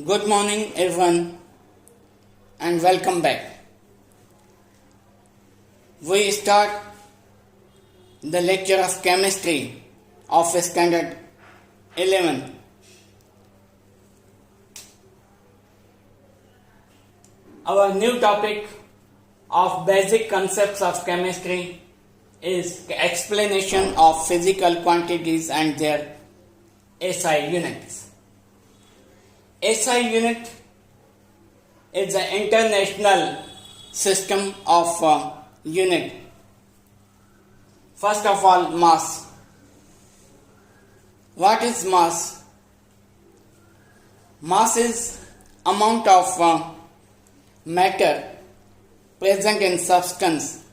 Good morning, everyone, and welcome back. We start the lecture of chemistry of standard 11. Our new topic of basic concepts of chemistry is explanation of physical quantities and their SI units. SI unit is an international system of unit. First of all, mass. What is mass? Mass is amount of matter present in substance,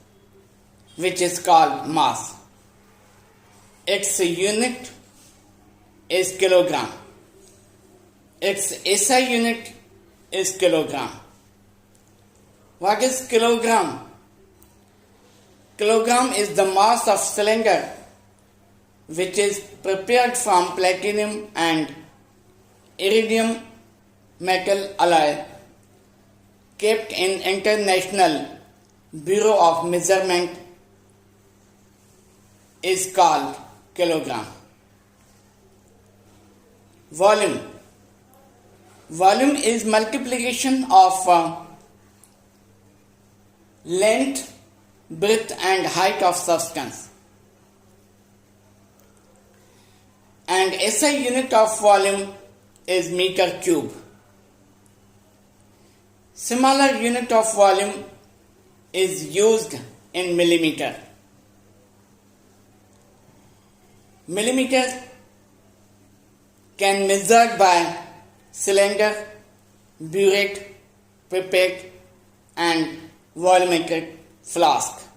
which is called mass. Its unit is kilogram. Its SI unit is kilogram. What is kilogram? Kilogram is the mass of cylinder which is prepared from platinum and iridium metal alloy, kept in International Bureau of Measurement, is called kilogram. Volume. Volume is multiplication of length, breadth and height of substance. And SI unit of volume is meter cube. Similar unit of volume is used in millimeter. Millimeter can measured by cylinder, burette, pipette and volumetric flask.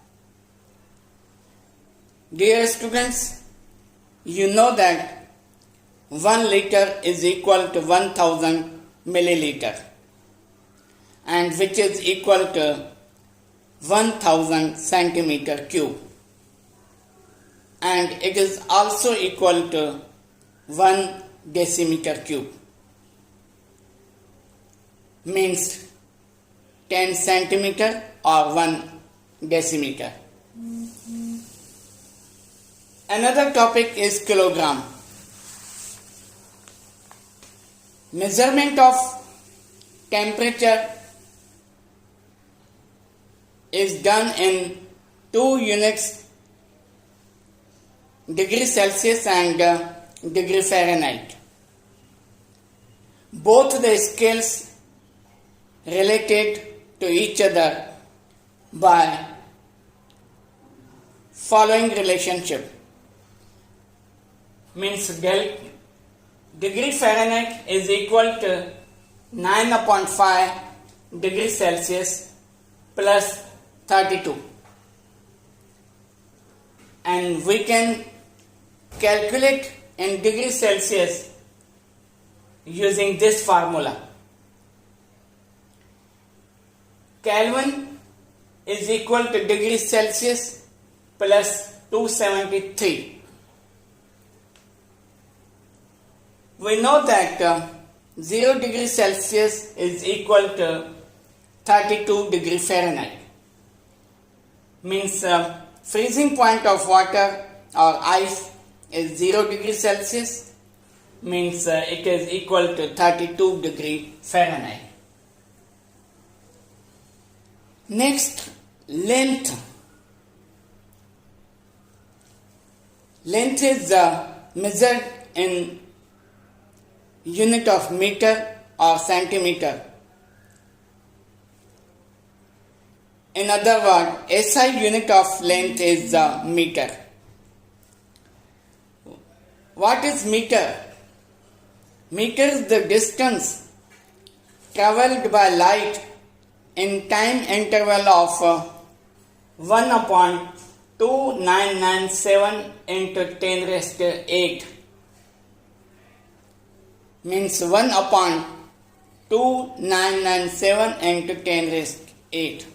Dear students, you know that 1 liter is equal to 1000 milliliter, and which is equal to 1000 centimeter cube, and it is also equal to 1 decimeter cube, means 10 centimeter or 1 decimeter. Another topic is kilogram. Measurement of temperature is done in 2 units, degree Celsius and degree Fahrenheit. Both the scales related to each other by following relationship. Means degree Fahrenheit is equal to 9.5 degrees Celsius plus 32, and we can calculate in degrees Celsius using this formula. Kelvin is equal to degrees Celsius plus 273. We know that 0 degrees Celsius is equal to 32 degrees Fahrenheit. Means freezing point of water or ice is 0 degrees Celsius, means it is equal to 32 degrees Fahrenheit. Next, length. Length is measured in unit of meter or centimeter. In other words, SI unit of length is meter. What is meter? Meter is the distance travelled by light in time interval of 1/2997 into 10 raised to 8. Means 1/2997 into 10 raised to 8.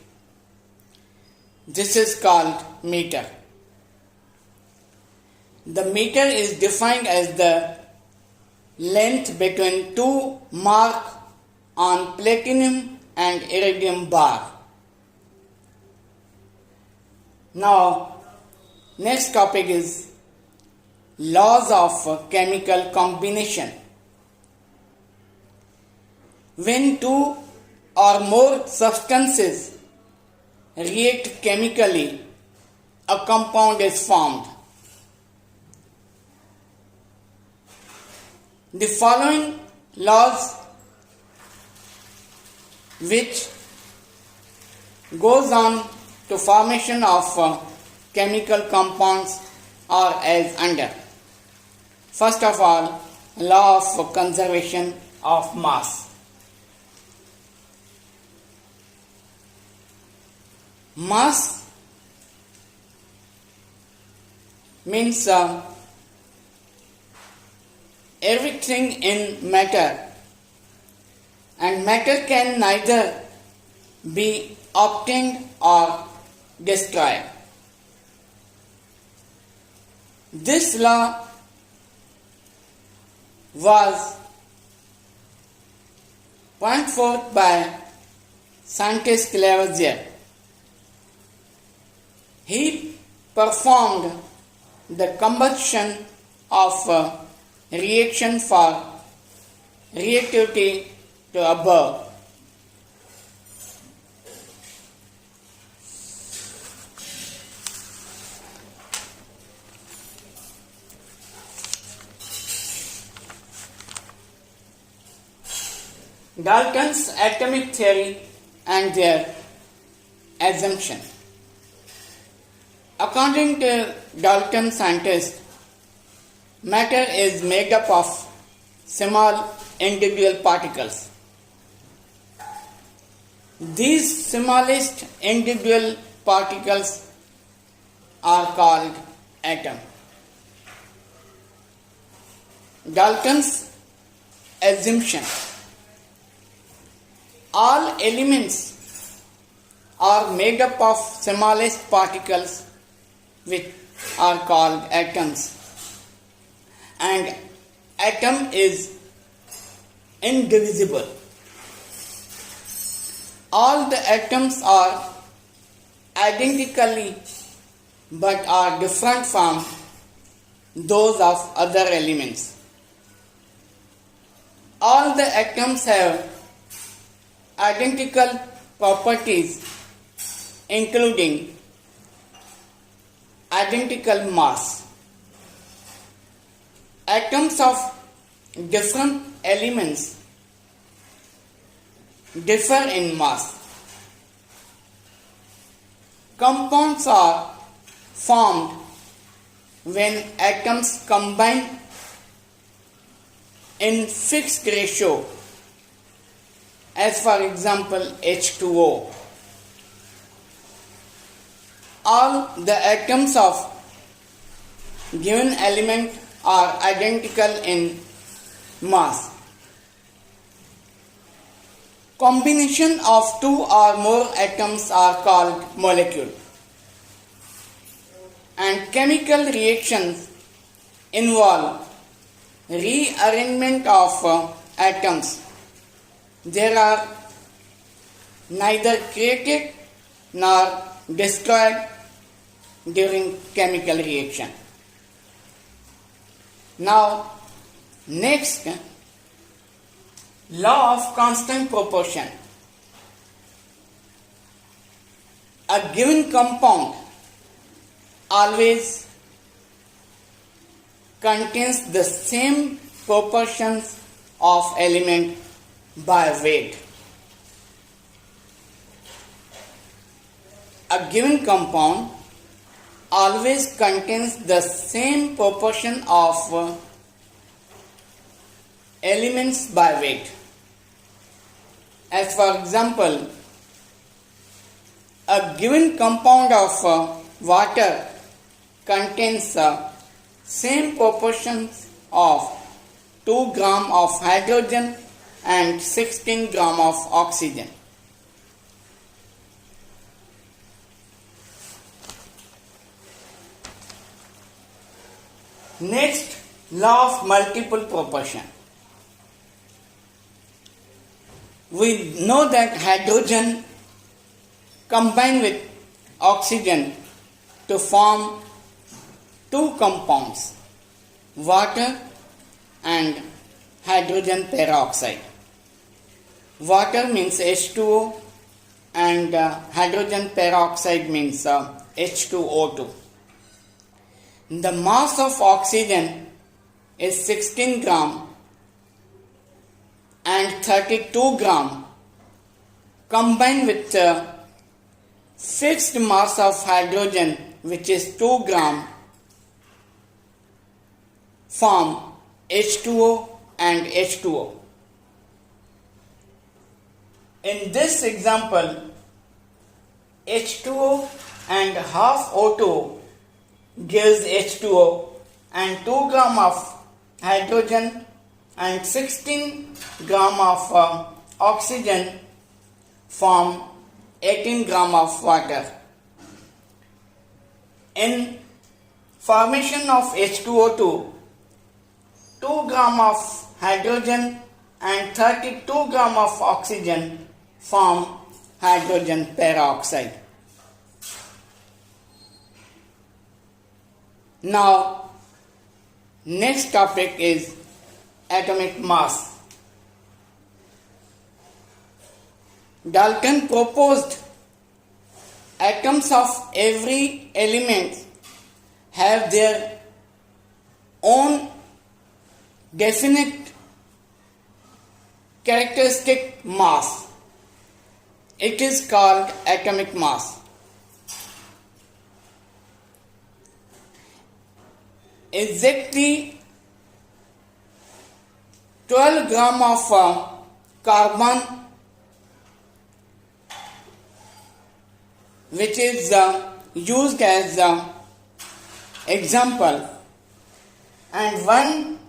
This is called meter. The meter is defined as the length between two mark on platinum and iridium bar. Now, next topic is laws of chemical combination. When two or more substances react chemically, a compound is formed. The following laws which goes on to formation of chemical compounds are as under. First of all, law of conservation of mass. Mass means everything in matter, and matter can neither be obtained or destroyed. This law was pointed forth by scientist Lavoisier. He performed the combustion of reaction for reactivity to above. Dalton's atomic theory and their assumption. According to Dalton scientists, matter is made up of small individual particles. These smallest individual particles are called atom. Dalton's assumption. All elements are made up of smallest particles which are called atoms, and atom is indivisible. All the atoms are identically but are different from those of other elements. All the atoms have identical properties, including identical mass. Atoms of different elements differ in mass. Compounds are formed when atoms combine in fixed ratio, as for example H2O. All the atoms of given element are identical in mass. Combination of two or more atoms are called molecule. And chemical reactions involve rearrangement of atoms. They are neither created nor destroyed during chemical reaction. Now, next, law of constant proportion. A given compound always contains the same proportions of element by weight. A given compound always contains the same proportion of elements by weight. As for example, a given compound of water contains same proportions of 2 gram of hydrogen and 16 gram of oxygen. Next, law of multiple proportion. We know that hydrogen combine with oxygen to form two compounds, water and hydrogen peroxide. Water means H2O and hydrogen peroxide means H2O2. The mass of oxygen is 16 gram and 32 gram combined with fixed mass of hydrogen, which is 2 gram, form H2O and H2O. In this example, H2O and half O2 gives H2O and 2 gram of hydrogen and 16 gram of oxygen form 18 gram of water. In formation of H2O2, 2 gram of hydrogen and 32 gram of oxygen form hydrogen peroxide. Now, next topic is atomic mass. Dalton proposed atoms of every element have their own definite characteristic mass. It is called atomic mass. Exactly 12 gram of carbon, which is used as example, and 1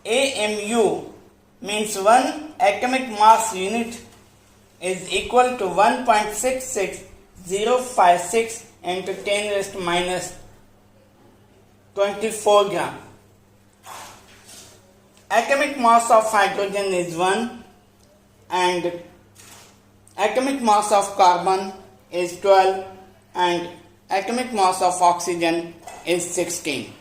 AMU means 1 atomic mass unit is equal to 1.66056 into 10 raised to minus 24 gram. Atomic mass of hydrogen is 1 and atomic mass of carbon is 12 and atomic mass of oxygen is 16.